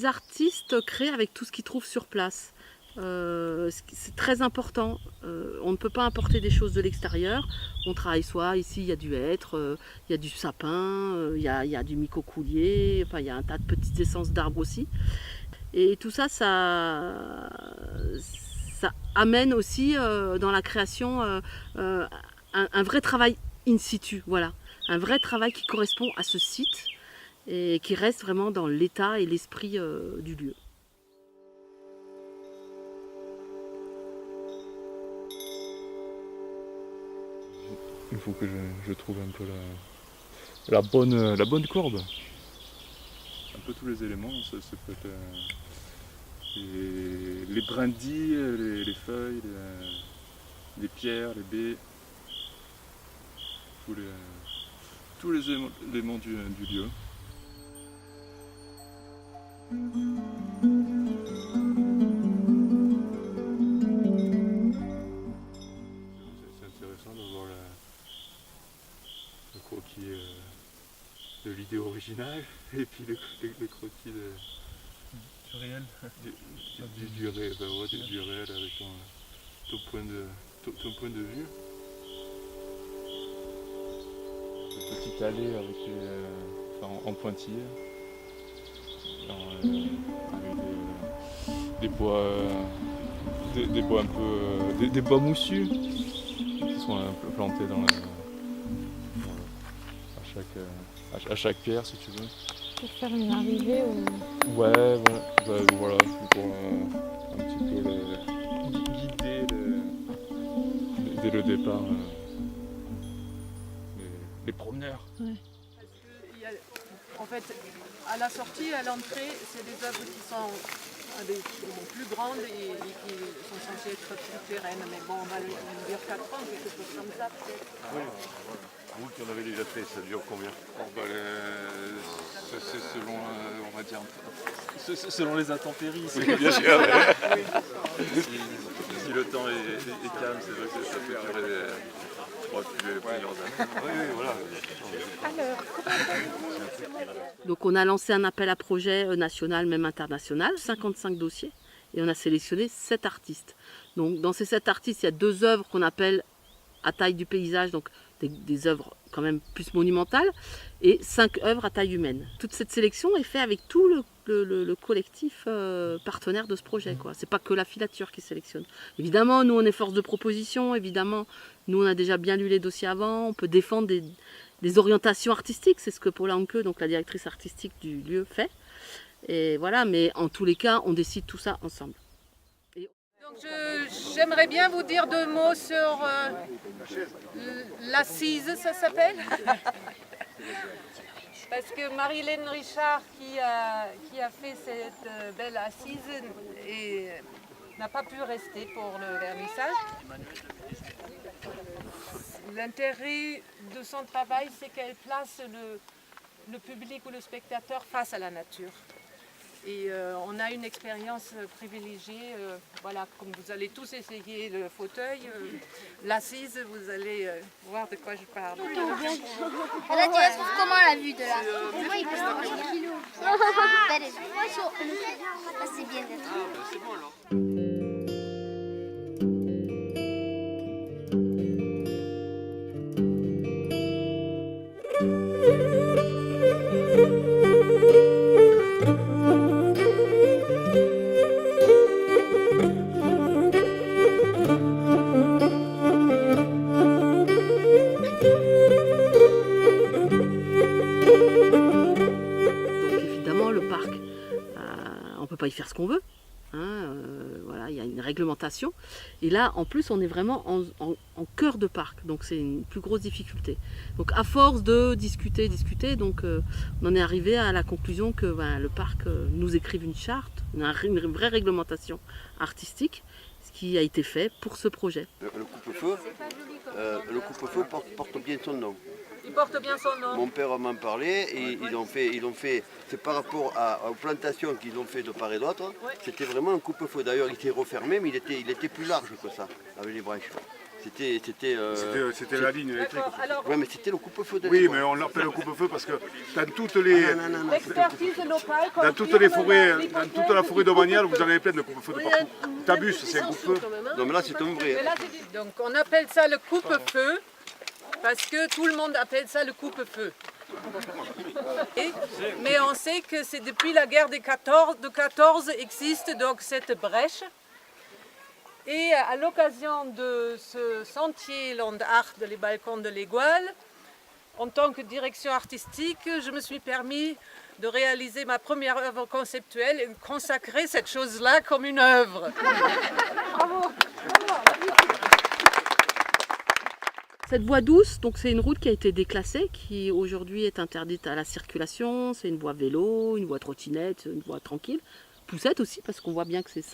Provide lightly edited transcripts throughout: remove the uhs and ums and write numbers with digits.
les artistes créent avec tout ce qu'ils trouvent sur place. C'est très important. On ne peut pas importer des choses de l'extérieur. On travaille soit ici, il y a du hêtre, il y a du sapin, il y a du micocoulier, enfin, il y a un tas de petites essences d'arbres aussi. Et tout ça, ça amène aussi dans la création un vrai travail in situ, voilà. Un vrai travail qui correspond à ce site et qui reste vraiment dans l'état et l'esprit du lieu. Il faut que je trouve un peu la bonne courbe. Un peu tous les éléments, ça peut être les brindilles, les feuilles, les pierres, les baies, tous les éléments du lieu. C'est intéressant de voir le croquis de l'idée originale et puis le croquis du réel. Du réel, bah ouais, du réel avec ton point de vue. Une petite allée avec en pointillé, avec des bois un peu des bois moussus qui sont un peu plantés à chaque pierre, si tu veux. Pour faire une arrivée ou... Ouais, voilà, pour un petit peu guider dès le départ les promeneurs. Ouais. Parce que en fait, à la sortie, à l'entrée, c'est des œuvres qui sont plus grandes et qui sont censées être plus pérennes. Mais bon, on va dire 4 ans, quelque chose comme ça peut-être. Oui, voilà. Vous qui en avez déjà fait, ça dure combien? C'est selon, on va dire, selon les intempéries. Bien sûr. Si le temps est calme, c'est vrai que ça peut durer plusieurs années. Oui, voilà. Donc on a lancé un appel à projet national, même international, 55 dossiers, et on a sélectionné 7 artistes. Donc dans ces 7 artistes, il y a 2 œuvres qu'on appelle à taille du paysage, donc des œuvres quand même plus monumentales, et 5 œuvres à taille humaine. Toute cette sélection est faite avec tout le collectif partenaire de ce projet. C'est pas que la filature qui sélectionne. Évidemment, nous on est force de proposition, évidemment, nous on a déjà bien lu les dossiers avant, on peut défendre des orientations artistiques, c'est ce que Paula Anke, donc la directrice artistique du lieu, fait. Et voilà, mais en tous les cas, on décide tout ça ensemble. Donc j'aimerais bien vous dire 2 mots sur l'assise, ça s'appelle. Parce que Marie-Hélène Richard, qui a fait cette belle assise, n'a pas pu rester pour le vernissage. L'intérêt de son travail, c'est qu'elle place le public ou le spectateur face à la nature. Et on a une expérience privilégiée. Voilà, comme vous allez tous essayer le fauteuil, l'assise, vous allez voir de quoi je parle. Là, tu la trouves comment la vue de là? Moi, il pèse 3 kilos. C'est bien d'être. C'est bon alors. On ne peut pas y faire ce qu'on veut. Voilà, il y a une réglementation. Et là, en plus, on est vraiment en cœur de parc. Donc, c'est une plus grosse difficulté. Donc, à force de discuter, donc, on en est arrivé à la conclusion que le parc nous écrive une charte, une vraie réglementation artistique, ce qui a été fait pour ce projet. Le coupe-feu porte bien son nom. Il porte bien son nom. Mon père m'en parlait et ils ont fait, c'est par rapport aux plantations qu'ils ont fait de part et d'autre, ouais. C'était vraiment un coupe-feu. D'ailleurs, il était refermé, mais il était plus large que ça, avec les branches. C'était la ligne électrique. D'accord, alors Ouais, mais c'était le coupe-feu de Oui, l'époque. mais on l'appelle le coupe-feu parce que dans toutes les, l'expertise locale dans toutes les forêts, confirme dans toute la forêt domaniale, vous en avez plein de coupe-feu de partout. Tabus, c'est un coupe-feu. Non, mais là, c'est un vrai. Mais là, donc on appelle ça le coupe-feu parce que tout le monde appelle ça le coupe-feu. Mais on sait que c'est depuis la guerre de 14 existe donc cette brèche. Et à l'occasion de ce sentier Land Art les balcons de l'Égoile, en tant que direction artistique, je me suis permis de réaliser ma première œuvre conceptuelle et de consacrer cette chose-là comme une œuvre. Bravo. Cette voie douce, donc c'est une route qui a été déclassée, qui aujourd'hui est interdite à la circulation. C'est une voie vélo, une voie trottinette, une voie tranquille. Poussette aussi, parce qu'on voit bien que c'est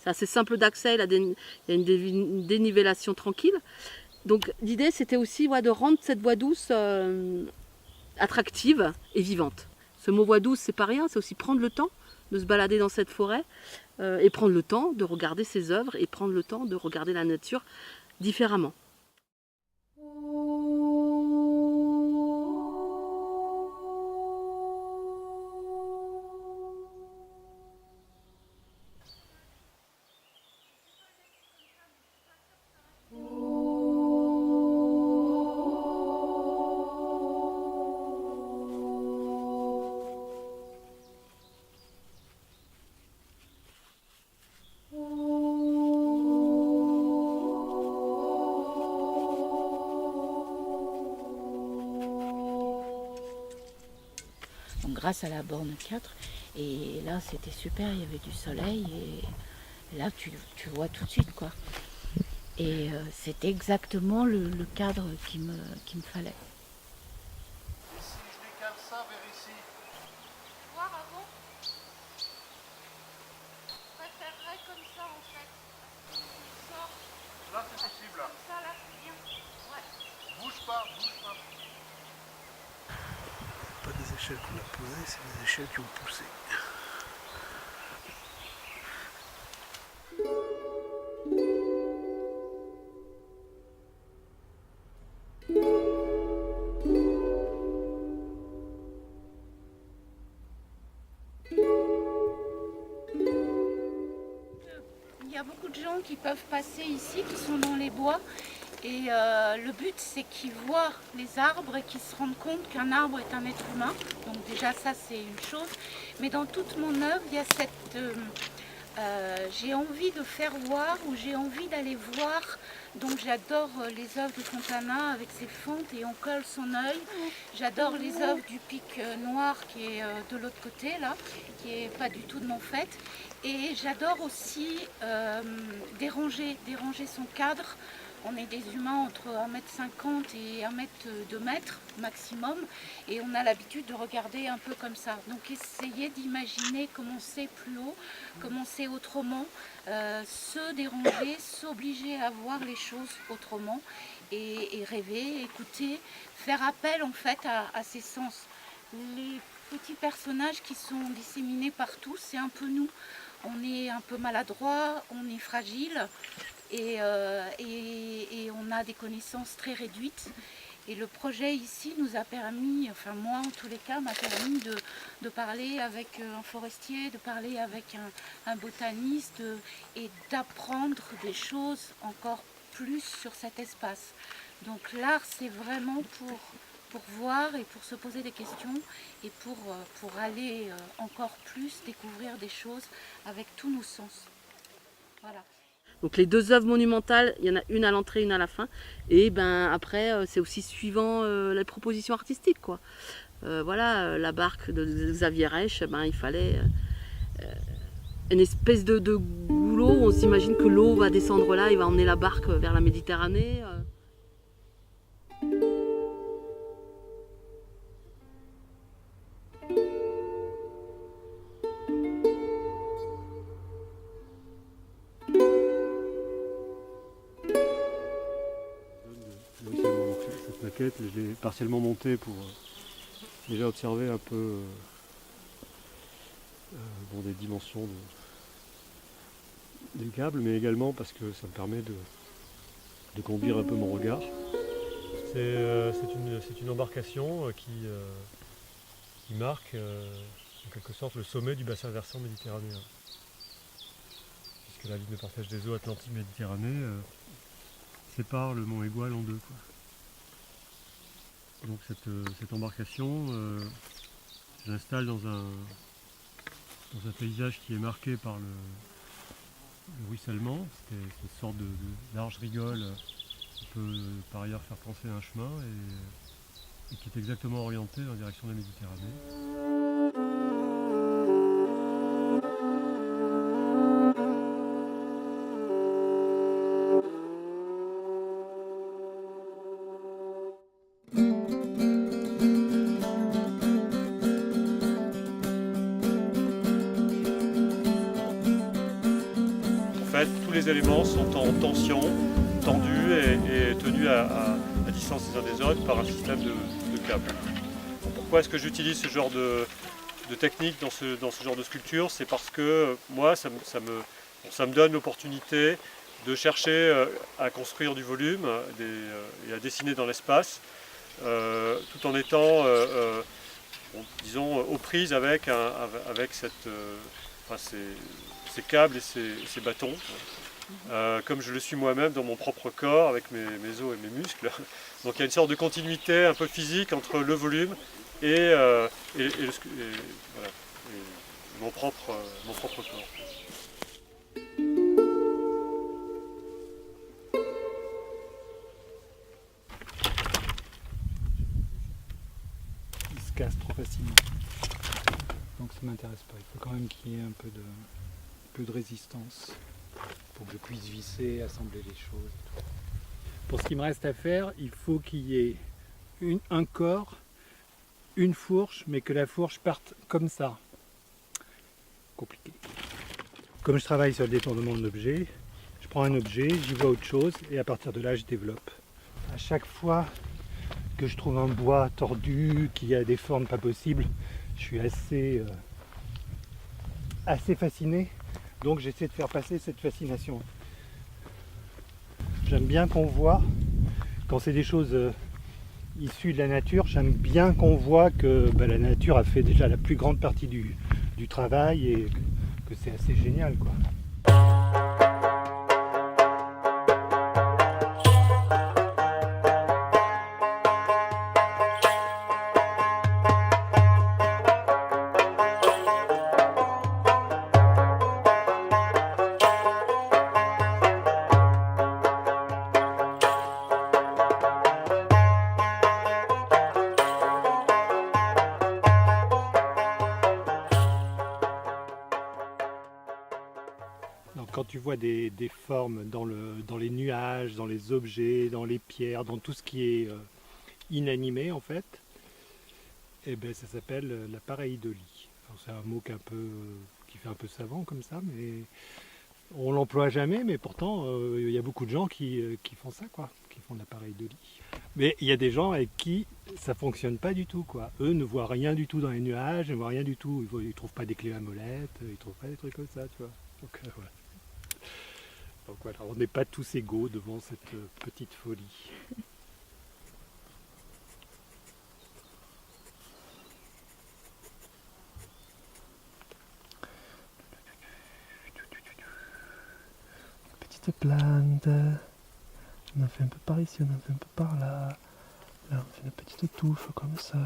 assez simple d'accès, il y a une dénivellation tranquille. Donc l'idée c'était aussi de rendre cette voie douce attractive et vivante. Ce mot voie douce, c'est pas rien, c'est aussi prendre le temps de se balader dans cette forêt et prendre le temps de regarder ses œuvres et prendre le temps de regarder la nature différemment. Donc, grâce à la borne 4, et là c'était super, il y avait du soleil et là tu vois tout de suite quoi. Et c'était exactement le cadre qu'il me fallait. Ici, je décale ça vers ici. Voir avant. Je préférerais comme ça en fait. Il sort Là, c'est possible. Là. comme ça, là c'est bien. Ouais. Bouge pas, bouge pas. Pas des échelles qu'on a posées, c'est des échelles qui ont poussé. Il y a beaucoup de gens qui peuvent passer ici, qui sont dans les bois. Et le but, c'est qu'ils voient les arbres et qu'ils se rendent compte qu'un arbre est un être humain. Donc déjà, ça, c'est une chose. Mais dans toute mon œuvre, il y a cette... j'ai envie de faire voir, ou j'ai envie d'aller voir. Donc j'adore les œuvres de Fontana avec ses fentes et on colle son œil. J'adore les œuvres du pic noir qui est de l'autre côté, là, qui n'est pas du tout de mon fait. Et j'adore aussi déranger son cadre. On est des humains entre 1,50 m et 2 mètres maximum et on a l'habitude de regarder un peu comme ça. Donc essayer d'imaginer comment c'est plus haut, comment c'est autrement, se déranger, s'obliger à voir les choses autrement et rêver, écouter, faire appel en fait à ses sens. Les petits personnages qui sont disséminés partout, c'est un peu nous. On est un peu maladroit, on est fragile. Et on a des connaissances très réduites. Et le projet ici nous a permis, enfin moi en tous les cas, m'a permis de parler avec un forestier, de parler avec un botaniste et d'apprendre des choses encore plus sur cet espace. Donc l'art, c'est vraiment pour voir et pour se poser des questions et pour aller encore plus découvrir des choses avec tous nos sens. Voilà. Donc les deux œuvres monumentales, il y en a une à l'entrée, une à la fin. Et après, c'est aussi suivant les propositions artistiques, quoi. La barque de Xavier Reich, il fallait une espèce de goulot où on s'imagine que l'eau va descendre là et va emmener la barque vers la Méditerranée. Cette maquette, je l'ai partiellement montée pour déjà observer un peu des dimensions du câble, mais également parce que ça me permet de de conduire un peu mon regard. C'est une embarcation qui marque en quelque sorte le sommet du bassin versant méditerranéen. Puisque la ligne de partage des eaux Atlantique-Méditerranée sépare le mont Aigoual en deux, quoi. Donc cette embarcation, je l'installe dans un paysage qui est marqué par le ruissellement, c'est une sorte de large rigole qui peut par ailleurs faire penser à un chemin et qui est exactement orienté en direction de la Méditerranée. Tous les éléments sont en tension, tendus et tenus à distance les uns des autres par un système de câbles. Pourquoi est-ce que j'utilise ce genre de technique dans ce genre de sculpture? C'est parce que moi, ça me donne l'opportunité de chercher à construire du volume et à dessiner dans l'espace, tout en étant, disons, aux prises avec ces câbles et ces bâtons, comme je le suis moi-même dans mon propre corps avec mes os et mes muscles. Donc il y a une sorte de continuité un peu physique entre le volume et mon propre corps. Il se casse trop facilement. Donc ça m'intéresse pas. Il faut quand même qu'il y ait un peu de résistance pour que je puisse visser, assembler les choses. Et tout. Pour ce qui me reste à faire, il faut qu'il y ait un corps, une fourche, mais que la fourche parte comme ça. Compliqué. Comme je travaille sur le détournement de l'objet, je prends un objet, j'y vois autre chose et à partir de là je développe. À chaque fois que je trouve un bois tordu, qui a des formes pas possibles, je suis assez fasciné. Donc j'essaie de faire passer cette fascination. J'aime bien qu'on voit, quand c'est des choses issues de la nature, j'aime bien qu'on voit que la nature a fait déjà la plus grande partie du travail et que c'est assez génial, quoi. Donc quand tu vois des formes dans les nuages, dans les objets, dans les pierres, dans tout ce qui est inanimé en fait, eh ben, ça s'appelle la pareidolie. C'est un mot qui fait un peu savant comme ça, mais on l'emploie jamais, mais pourtant il y a beaucoup de gens qui font ça, quoi, qui font de la pareidolie. Mais il y a des gens avec qui ça fonctionne pas du tout, quoi. Eux ne voient rien du tout dans les nuages, ne voient rien du tout. Ils trouvent pas des clés à molette, ils trouvent pas des trucs comme ça, tu vois. Donc voilà. Donc voilà, on n'est pas tous égaux devant cette petite folie. Petite plante. On en fait un peu par ici, on en fait un peu par là. Là, on fait une petite touffe comme ça.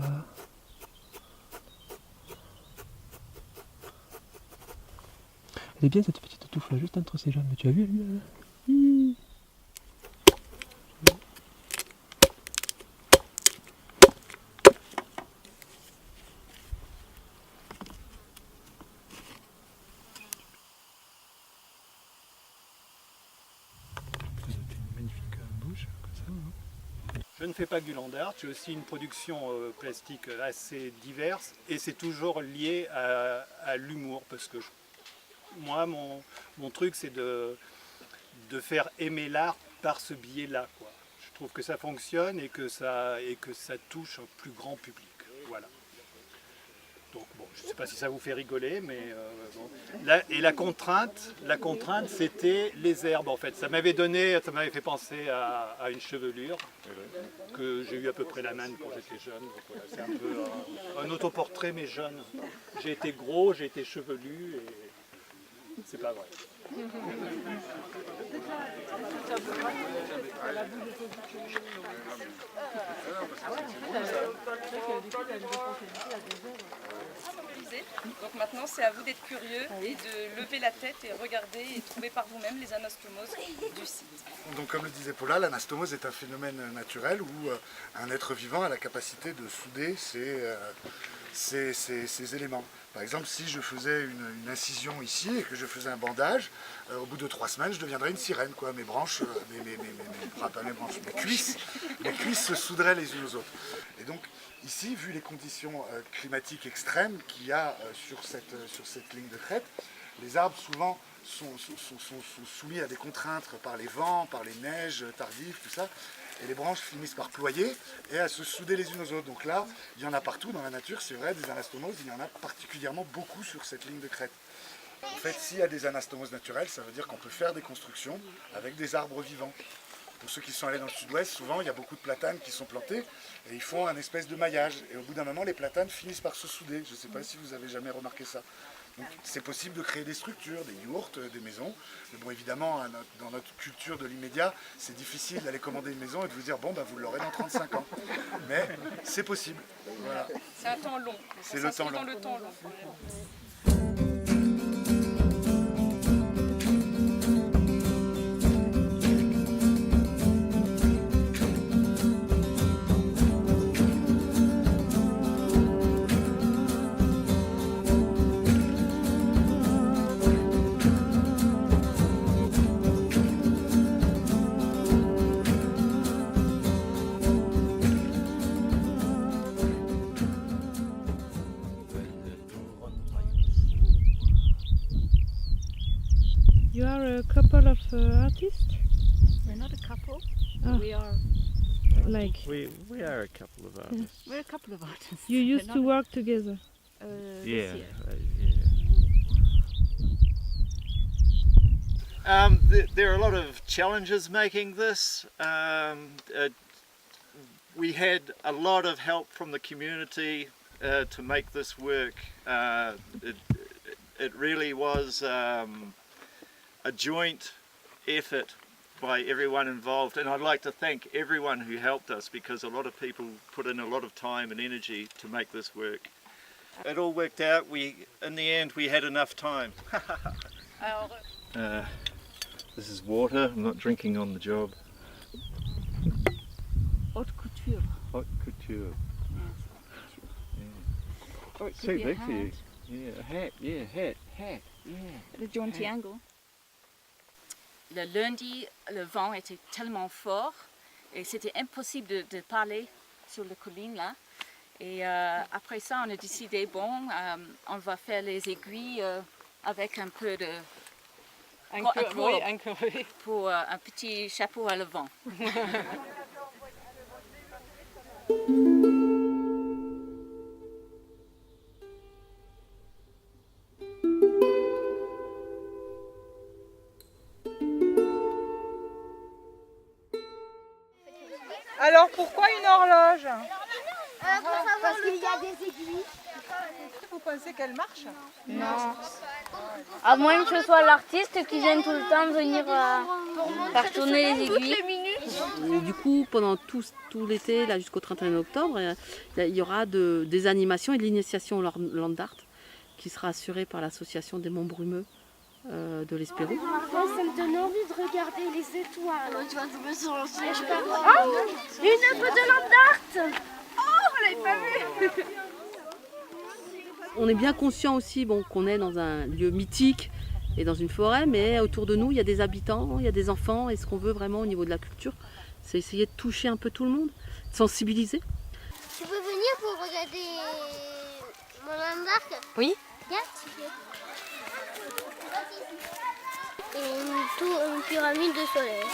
Elle est bien cette petite touffe là, juste entre ses jambes. Tu as vu elle là? Je ne fais pas que du land art, j'ai aussi une production plastique assez diverse et c'est toujours lié à l'humour parce que moi mon truc c'est de faire aimer l'art par ce biais-là, quoi. Je trouve que ça fonctionne et que ça touche un plus grand public. Voilà. Donc bon, je ne sais pas si ça vous fait rigoler, mais bon. Et la contrainte c'était les herbes en fait. Ça m'avait fait penser à une chevelure que j'ai eu à peu près la même quand j'étais jeune. Donc voilà, c'est un peu un autoportrait mais jeune. J'ai été gros, j'ai été chevelu et c'est pas vrai. Donc maintenant c'est à vous d'être curieux et de lever la tête et regarder et trouver par vous-même les anastomoses du site. Donc comme le disait Paula, l'anastomose est un phénomène naturel où un être vivant a la capacité de souder ces éléments. Par exemple, si je faisais une incision ici et que je faisais un bandage, au bout de 3 semaines, je deviendrais une sirène, quoi. Mes branches, mes cuisses se souderaient les unes aux autres. Et donc, ici, vu les conditions climatiques extrêmes qu'il y a sur cette ligne de crête, les arbres souvent sont soumis à des contraintes par les vents, par les neiges tardives, tout ça. Et les branches finissent par ployer et à se souder les unes aux autres. Donc là, il y en a partout dans la nature, c'est vrai, des anastomoses, il y en a particulièrement beaucoup sur cette ligne de crête. En fait, s'il y a des anastomoses naturelles, ça veut dire qu'on peut faire des constructions avec des arbres vivants. Pour ceux qui sont allés dans le sud-ouest, souvent, il y a beaucoup de platanes qui sont plantés et ils font un espèce de maillage. Et au bout d'un moment, les platanes finissent par se souder. Je ne sais pas si vous avez jamais remarqué ça. Donc c'est possible de créer des structures, des yourtes, des maisons. Mais bon, évidemment, dans notre culture de l'immédiat, c'est difficile d'aller commander une maison et de vous dire, bon, bah, vous l'aurez dans 35 ans. Mais c'est possible. Voilà. C'est un temps long. C'est le temps long. Dans le temps long. You are a couple of artists? We're not a couple. Ah. We are. Like We are a couple of artists. We're a couple of artists. you used We're to not work together? this Yeah, year. there are a lot of challenges making this. We had a lot of help from the community to make this work. It really was a joint effort by everyone involved, and I'd like to thank everyone who helped us because a lot of people put in a lot of time and energy to make this work. It all worked out. In the end, we had enough time. This is water. I'm not drinking on the job. Haute couture. Haute couture. Yes. Or it So could be a big for you. hat. Yeah, a hat. Yeah, hat. Yeah. Le jaunty angle. Le lundi, le vent était tellement fort et c'était impossible de parler sur la colline là. Et après ça, on a décidé, bon, on va faire les aiguilles avec un peu de... Pour un petit chapeau à le vent. Alors pourquoi une horloge? Parce qu'il y a des aiguilles. Vous pensez qu'elle marche? Non. À moins que ce soit l'artiste qui vienne tout le temps venir faire tourner les aiguilles. Et du coup, pendant tout l'été, là jusqu'au 31 octobre, il y aura des animations et de l'initiation au land art qui sera assurée par l'association des Monts Brumeux de l'Espérou. Ça me donne envie de regarder les étoiles. Tu vas tomber sur une œuvre de land art. Oh, on l'avait pas vu. On est bien conscient aussi qu'on est dans un lieu mythique et dans une forêt, mais autour de nous, il y a des habitants, il y a des enfants, et ce qu'on veut vraiment au niveau de la culture, c'est essayer de toucher un peu tout le monde, de sensibiliser. Tu peux venir pour regarder mon land art? Oui. Regarde. Et une pyramide de soleil.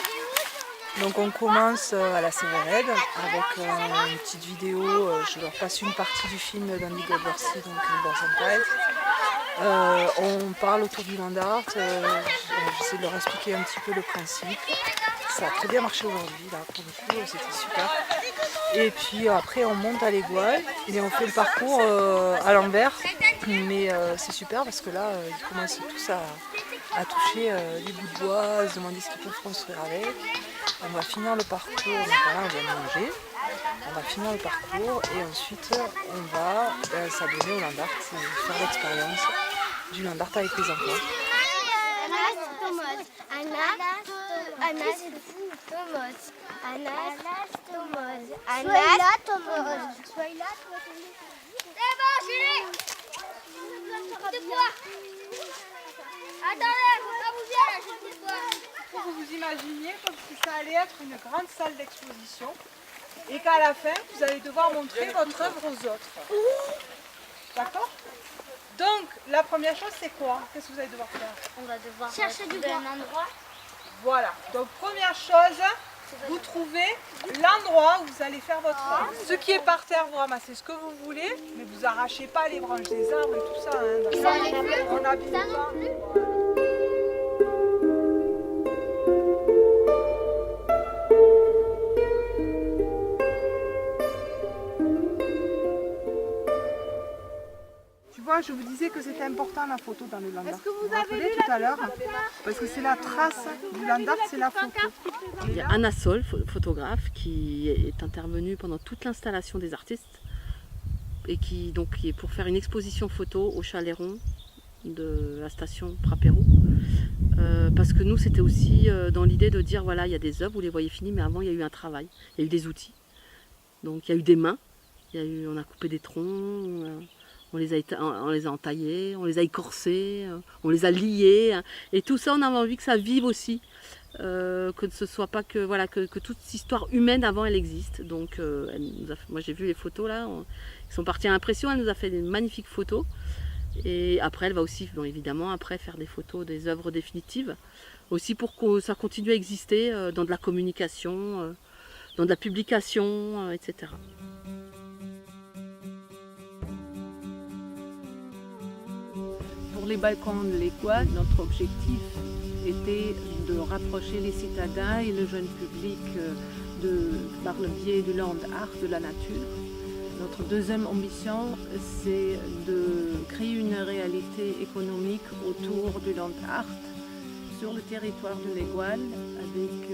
Donc on commence à la Sévérède avec une petite vidéo, je leur passe une partie du film d'Andy Godworthy, donc Borsentijd. On parle autour du land art, j'essaie de leur expliquer un petit peu le principe. Ça a très bien marché aujourd'hui, là pour le coup, c'était super. Et puis après on monte à l'Égoile et on fait le parcours à l'envers, mais c'est super parce que là ils commencent tous à toucher les bouts de bois, à se demander ce qu'ils peuvent construire avec. On va finir le parcours, donc là on vient de manger, on va finir le parcours et ensuite on va s'abonner au land art et faire l'expérience du land art avec les enfants. Vous vous imaginiez comme si ça allait être une grande salle d'exposition et qu'à la fin, vous allez devoir montrer votre œuvre aux autres. D'accord? Donc, la première chose, c'est quoi? Qu'est-ce que vous allez devoir faire? On va devoir chercher un endroit. Voilà. Donc, première chose, vous trouvez l'endroit où vous allez faire votre œuvre. Ce qui est par terre, vous ramassez ce que vous voulez, mais vous arrachez pas les branches des arbres et tout ça. Hein, on n'abîme pas. Je vous disais que c'était important la photo dans le land art. Est-ce que vous avez vu tout à l'heure? Parce que c'est la trace du land art, c'est la photo. Il y a Anna Sol, photographe, qui est intervenue pendant toute l'installation des artistes et qui est pour faire une exposition photo au Chalet-Rond de la station Prapero. Parce que nous, c'était aussi dans l'idée de dire, voilà, il y a des œuvres, vous les voyez finies, mais avant, il y a eu un travail, il y a eu des outils. Donc il y a eu des mains, on a coupé des troncs, on les a entaillés, on les a écorcés, on les a liés. Et tout ça, on avait envie que ça vive aussi. Que ce soit pas que, voilà, que toute cette histoire humaine avant, elle existe. Donc, moi j'ai vu les photos là, ils sont partis à l'impression, elle nous a fait des magnifiques photos. Et après, elle va aussi, bon, évidemment, après faire des photos des œuvres définitives. Aussi pour que ça continue à exister dans de la communication, dans de la publication, etc. Pour les balcons de l'Égoile, notre objectif était de rapprocher les citadins et le jeune public par le biais du land art, de la nature. Notre deuxième ambition, c'est de créer une réalité économique autour du land art sur le territoire de l'Égoile avec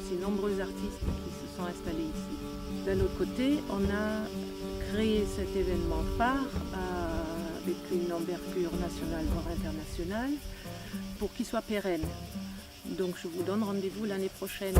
ces nombreux artistes qui se sont installés ici. D'un autre côté, on a créé cet événement phare avec une envergure nationale voire internationale pour qu'il soit pérenne. Donc je vous donne rendez-vous l'année prochaine.